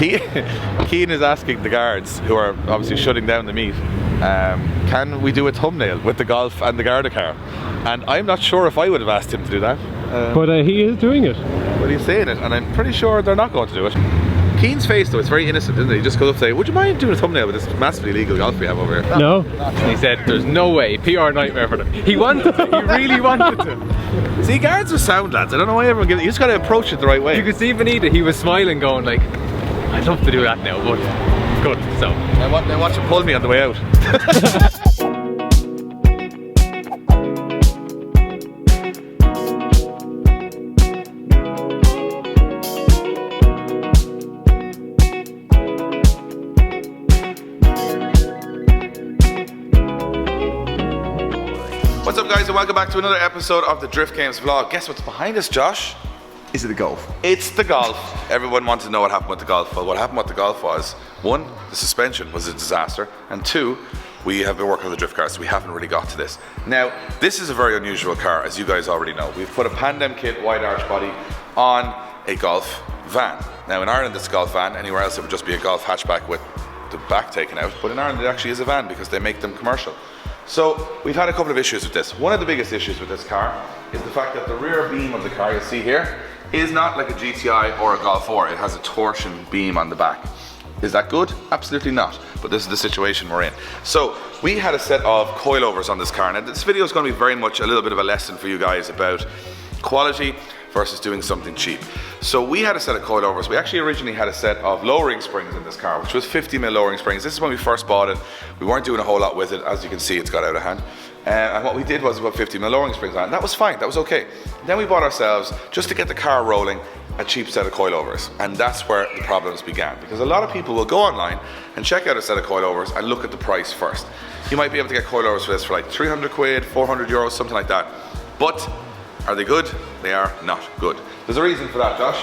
Keane is asking the guards, who are obviously shutting down the meet, can we do a thumbnail with the Golf and the Garda car? And I'm not sure if I would have asked him to do that. But he is doing it. But he's saying it, and I'm pretty sure they're not going to do it. Keane's face though, it's very innocent, isn't it? He just goes up and say, would you mind doing a thumbnail with this massively illegal golf we have over here? No. He said there's no way, PR nightmare for them. He wanted to, he really wanted to. See, guards are sound lads. I don't know why everyone gives it. You just got to approach it the right way. You could see Benita, he was smiling going like, I'd love to do that now, but good, so. I watch him pull me on the way out. What's up guys, and welcome back to another episode of the Drift Games vlog. Guess what's behind us, Josh? Is it the Golf? It's the Golf. Everyone wanted to know what happened with the Golf. Well, what happened with the Golf was, one, the suspension was a disaster, and two, we have been working on the drift car, so we haven't really got to this. Now, this is a very unusual car, as you guys already know. We've put a Pandem kit wide arch body on a Golf van. Now, in Ireland, it's a Golf van. Anywhere else, it would just be a Golf hatchback with the back taken out. But in Ireland, it actually is a van because they make them commercial. So we've had a couple of issues with this. One of the biggest issues with this car is the fact that the rear beam of the car, you see here, is not like a GTI or a Golf 4. It has a torsion beam on the back. Is that good? Absolutely not. But this is the situation we're in. So we had a set of coilovers on this car. Now this video is going to be very much a little bit of a lesson for you guys about quality versus doing something cheap. So we had a set of coilovers. We actually originally had a set of lowering springs in this car, which was 50mm lowering springs. This is when we first bought it. We weren't doing a whole lot with it. As you can see, it's got out of hand. And what we did was we put 50mm lowering springs on it. That was fine, that was okay. Then we bought ourselves, just to get the car rolling, a cheap set of coilovers. And that's where the problems began. Because a lot of people will go online and check out a set of coilovers and look at the price first. You might be able to get coilovers for this for like 300 quid, 400 euros, something like that. But are they good? They are not good. There's a reason for that, Josh.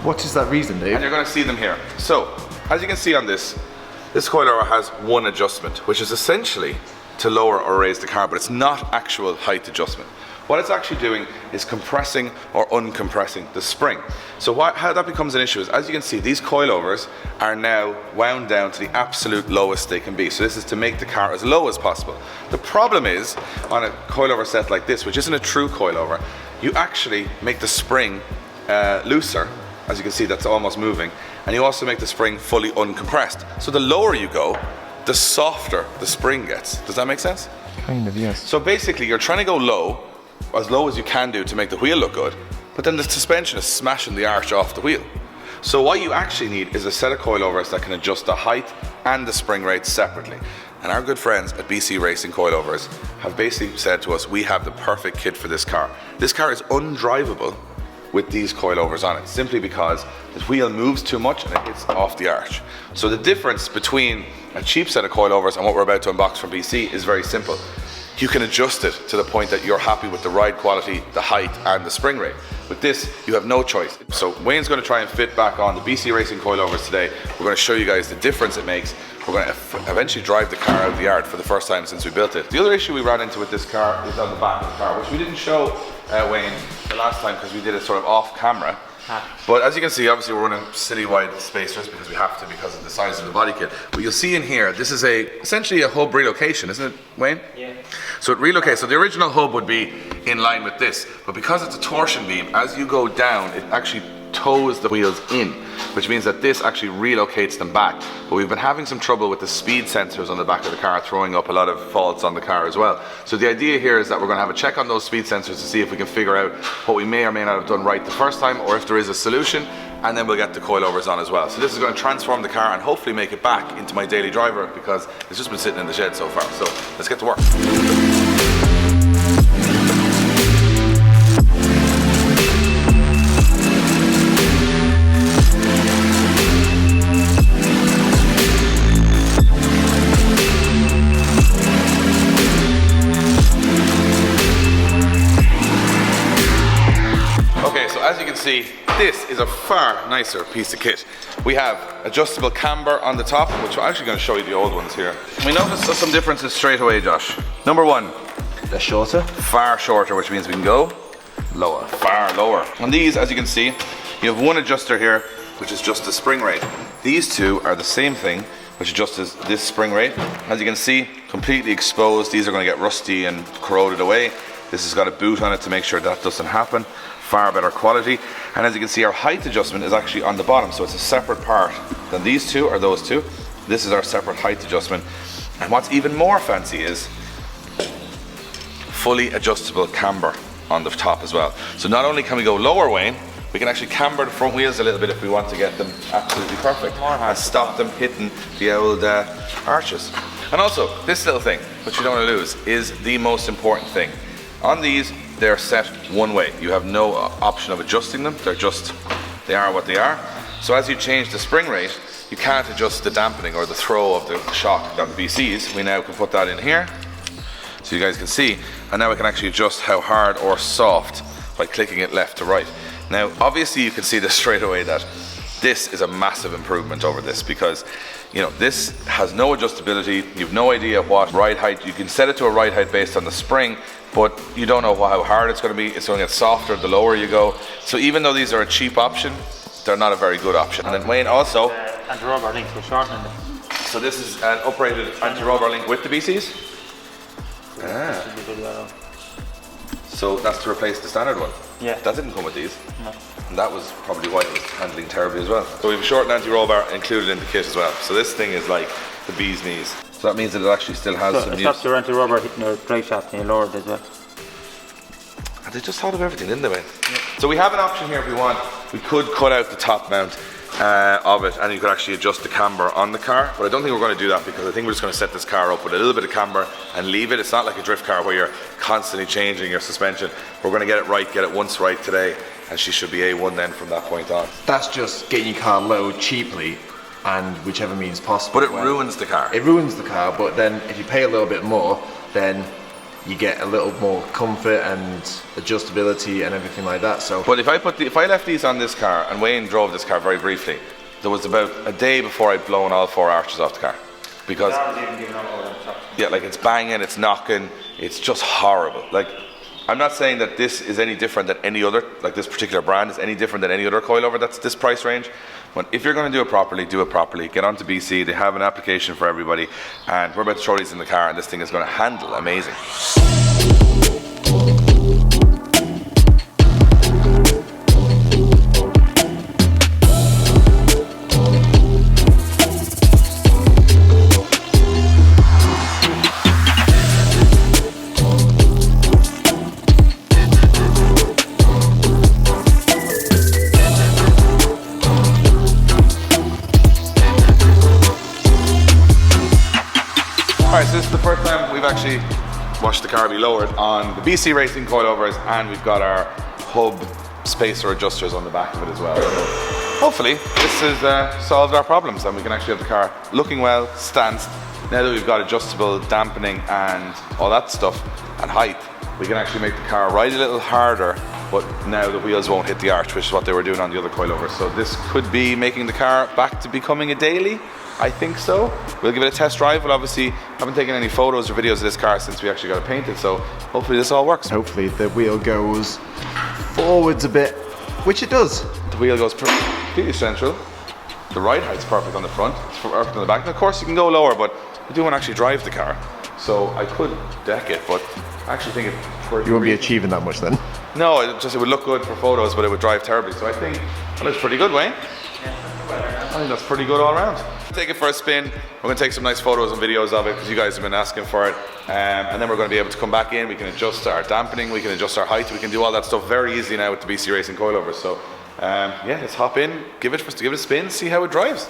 What is that reason, Dave? And you're going to see them here. So, as you can see on this coilover has one adjustment, which is essentially to lower or raise the car, but it's not actual height adjustment. What it's actually doing is compressing or uncompressing the spring. So how that becomes an issue is, as you can see, these coilovers are now wound down to the absolute lowest they can be. So this is to make the car as low as possible. The problem is, on a coilover set like this, which isn't a true coilover, you actually make the spring looser. As you can see, that's almost moving. And you also make the spring fully uncompressed. So the lower you go, the softer the spring gets. Does that make sense? Kind of, yes. So basically, you're trying to go low as you can do to make the wheel look good, but then the suspension is smashing the arch off the wheel. So what you actually need is a set of coilovers that can adjust the height and the spring rate separately. And our good friends at BC Racing Coilovers have basically said to us, we have the perfect kit for this car. This car is undrivable with these coilovers on it, simply because the wheel moves too much and it hits off the arch. So the difference between a cheap set of coilovers and what we're about to unbox from BC is very simple. You can adjust it to the point that you're happy with the ride quality, the height, and the spring rate. With this, you have no choice. So Wayne's going to try and fit back on the BC Racing coilovers today. We're going to show you guys the difference it makes. We're going to eventually drive the car out of the yard for the first time since we built it. The other issue we ran into with this car is on the back of the car, which we didn't show Wayne the last time because we did it sort of off camera. But as you can see, obviously we're running city-wide spacers because we have to, because of the size of the body kit. But you'll see in here, this is essentially a hub relocation, isn't it, Wayne? Yeah. So it relocates. So the original hub would be in line with this, but because it's a torsion beam, as you go down, it actually tows the wheels in, which means that this actually relocates them back. But we've been having some trouble with the speed sensors on the back of the car, throwing up a lot of faults on the car as well. So the idea here is that we're going to have a check on those speed sensors to see if we can figure out what we may or may not have done right the first time, or if there is a solution, and then we'll get the coilovers on as well. So this is going to transform the car and hopefully make it back into my daily driver, because it's just been sitting in the shed so far. So let's get to work. As you can see, this is a far nicer piece of kit. We have adjustable camber on the top, which I'm actually going to show you the old ones here. We noticed some differences straight away, Josh. Number one, they're shorter. Far shorter, which means we can go lower, far lower. On these, as you can see, you have one adjuster here which is just the spring rate. These two are the same thing, which adjusts this spring rate. As you can see, completely exposed. These are going to get rusty and corroded away. This has got a boot on it to make sure that doesn't happen. Far better quality. And as you can see, our height adjustment is actually on the bottom, so it's a separate part than these two or those two. This is our separate height adjustment. And what's even more fancy is fully adjustable camber on the top as well. So not only can we go lower, Wayne, we can actually camber the front wheels a little bit if we want to get them absolutely perfect and stop them hitting the old arches. And also, this little thing, which you don't want to lose, is the most important thing. On these, they're set one way. You have no option of adjusting them. They are what they are. So as you change the spring rate, you can't adjust the dampening or the throw of the shock on the BCs. We now can put that in here, so you guys can see. And now we can actually adjust how hard or soft by clicking it left to right. Now, obviously you can see this straight away that this is a massive improvement over this, because you know, this has no adjustability. You've no idea what ride height. You can set it to a ride height based on the spring, but you don't know how hard it's going to be. It's going to get softer the lower you go. So even though these are a cheap option, they're not a very good option. And then Wayne also, anti-rubber links, we're shortening them. so this is an uprated anti-rubber link with the BCs. So that's to replace the standard one. Yeah. That didn't come with these. No. And that was probably why it was handling terribly as well. So we have a shortened anti-roll bar included in the kit as well. So this thing is like the bee's knees. So that means that it actually still has some it use. stops your anti-rubber hitting your drive shaft and you lower it as well. And they just thought of everything, didn't they, Wayne? Yeah. So we have an option here if we want. We could cut out the top mount of it, and you could actually adjust the camber on the car, but I don't think we're going to do that, because I think we're just going to set this car up with a little bit of camber and leave it. It's not like a drift car where you're constantly changing your suspension. We're going to get it right, get it once right today, and she should be A1 then from that point on. That's just getting your car low cheaply and whichever means possible. But it ruins the car. It ruins the car, but then if you pay a little bit more, then you get a little more comfort and adjustability and everything like that. So, but if I left these on this car, and Wayne drove this car very briefly, there was about a day before I'd blown all 4 arches off the car, because yeah, like it's banging, it's knocking, it's just horrible. Like, I'm not saying that this is any different than any other, like this particular brand is any different than any other coilover that's this price range. But if you're going to do it properly, get onto BC. They have an application for everybody, and we're about to throw these in the car, and this thing is going to handle amazing. Alright, so this is the first time we've actually watched the car be lowered on the BC Racing coilovers, and we've got our hub spacer adjusters on the back of it as well. So hopefully this has solved our problems, and we can actually have the car looking well, stanced. Now that we've got adjustable dampening and all that stuff, and height, we can actually make the car ride a little harder, but now the wheels won't hit the arch, which is what they were doing on the other coilovers. So this could be making the car back to becoming a daily. I think so. We'll give it a test drive. We'll obviously haven't taken any photos or videos of this car since we actually got it painted, so hopefully this all works. hopefully the wheel goes forwards a bit, which it does. The wheel goes completely central. The ride height's perfect on the front, it's perfect on the back. And of course you can go lower, but we do want to actually drive the car. So I could deck it, but I actually think it... You won't be achieving that much then. No, it would look good for photos, but it would drive terribly. So I think that looks pretty good, Wayne. I think that's pretty good all around. Take it for a spin. We're going to take some nice photos and videos of it, because you guys have been asking for it. And then we're going to be able to come back in. We can adjust our dampening, we can adjust our height, we can do all that stuff very easily now with the BC Racing coilovers. So yeah, let's hop in, give it a spin, see how it drives.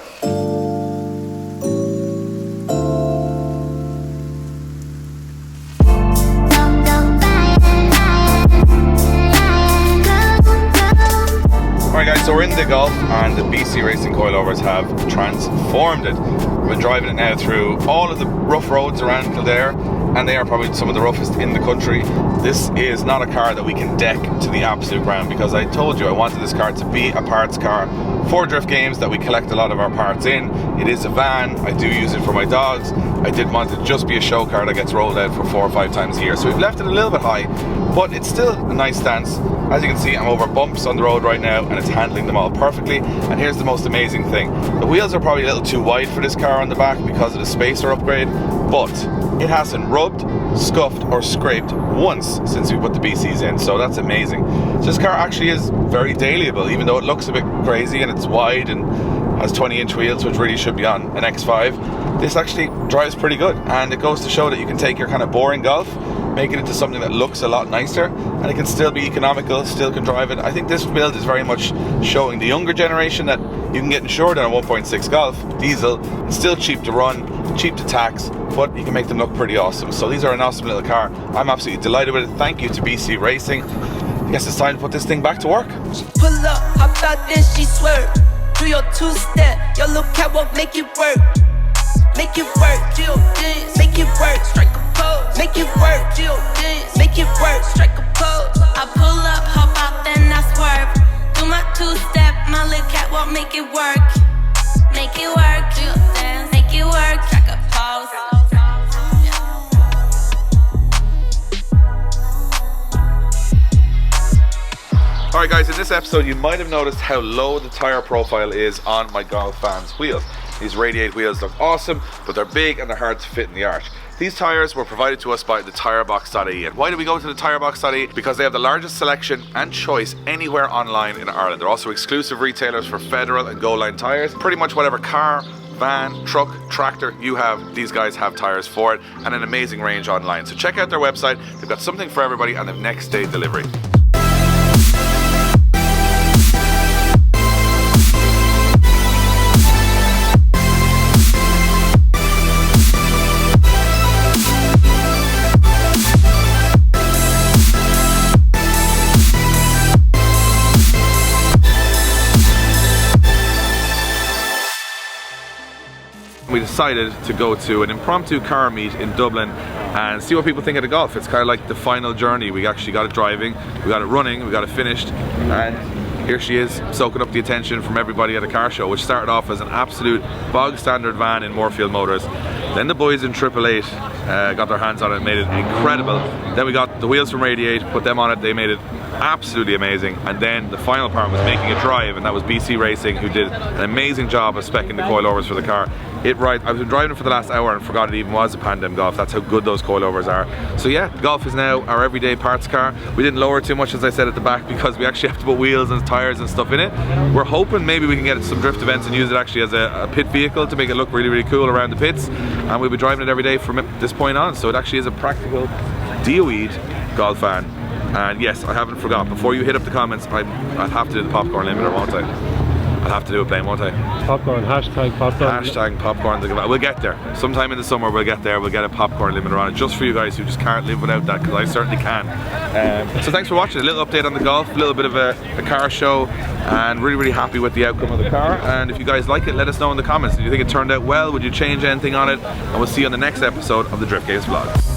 Alright guys, so we're in the Golf, and the BC Racing coilovers have transformed it. We've been driving it now through all of the rough roads around Kildare, and they are probably some of the roughest in the country. This is not a car that we can deck to the absolute ground, because I told you I wanted this car to be a parts car for drift games that we collect a lot of our parts in. It is a van. I do use it for my dogs. I did want it to just be a show car that gets rolled out for 4 or 5 times a year. So we've left it a little bit high, but it's still a nice stance. As you can see, I'm over bumps on the road right now and it's handling them all perfectly. And here's the most amazing thing. The wheels are probably a little too wide for this car on the back because of the spacer upgrade, but it hasn't rubbed, scuffed or scraped once since we put the BCs in, so that's amazing. So this car actually is very dailyable, even though it looks a bit crazy and it's wide and has 20-inch wheels, which really should be on an X5. This actually drives pretty good, and it goes to show that you can take your kind of boring Golf, make it into something that looks a lot nicer, and it can still be economical, still can drive it. I think this build is very much showing the younger generation that you can get insured on a 1.6 Golf diesel. It's still cheap to run, cheap to tax, but you can make them look pretty awesome. So these are an awesome little car. I'm absolutely delighted with it. Thank you to BC Racing. I guess it's time to put this thing back to work. Pull up, hop out, then she swerve. Do your two-step, your little catwalk, make it work. Make it work, Jill dance, make it work, strike a pose. Make it work, Jill dance, make it work, strike a pose. I pull up, hop out, then I swerve. Do my two-step, my little catwalk, make it work. Make it work, Jill dance, make it work, strike a pose. Alright guys, in this episode you might have noticed how low the tyre profile is on my Golf van's wheels. These Radiate wheels look awesome, but they're big and they're hard to fit in the arch. These tyres were provided to us by the tirebox.ie. And why did we go to the tirebox.ie? Because they have the largest selection and choice anywhere online in Ireland. They're also exclusive retailers for Federal and Go Line tyres. Pretty much whatever car, van, truck, tractor you have, these guys have tyres for it, and an amazing range online. So check out their website. They've got something for everybody and they have next day delivery. We decided to go to an impromptu car meet in Dublin and see what people think of the Golf. It's kind of like the final journey. We actually got it driving, we got it running, we got it finished, and here she is, soaking up the attention from everybody at a car show, which started off as an absolute bog standard van in Moorfield Motors. Then the boys in 888 got their hands on it and made it incredible. Then we got the wheels from Radiate, put them on it, they made it absolutely amazing. And then the final part was making it drive, and that was BC Racing, who did an amazing job of speccing the coilovers for the car. I've been driving it for the last hour and forgot it even was a Pandem Golf. That's how good those coilovers are. So yeah, the Golf is now our everyday parts car. We didn't lower it too much, as I said, at the back, because we actually have to put wheels and tires and stuff in it. We're hoping maybe we can get it to some drift events and use it actually as a pit vehicle to make it look really, really cool around the pits. And we'll be driving it every day from this point on. So it actually is a practical DOE'd Golf van. And yes, I haven't forgot, before you hit up the comments, I'll have to do the popcorn limiter, won't I? I'll have to do it plain, won't I? Popcorn, hashtag popcorn. Hashtag popcorn. We'll get there. Sometime in the summer we'll get there. We'll get a popcorn limiter on it, just for you guys who just can't live without that, because I certainly can. So thanks for watching. A little update on the Golf, a little bit of a car show, and really, really happy with the outcome of the car. And if you guys like it, let us know in the comments. Do you think it turned out well? Would you change anything on it? And we'll see you on the next episode of the Drift Games vlog.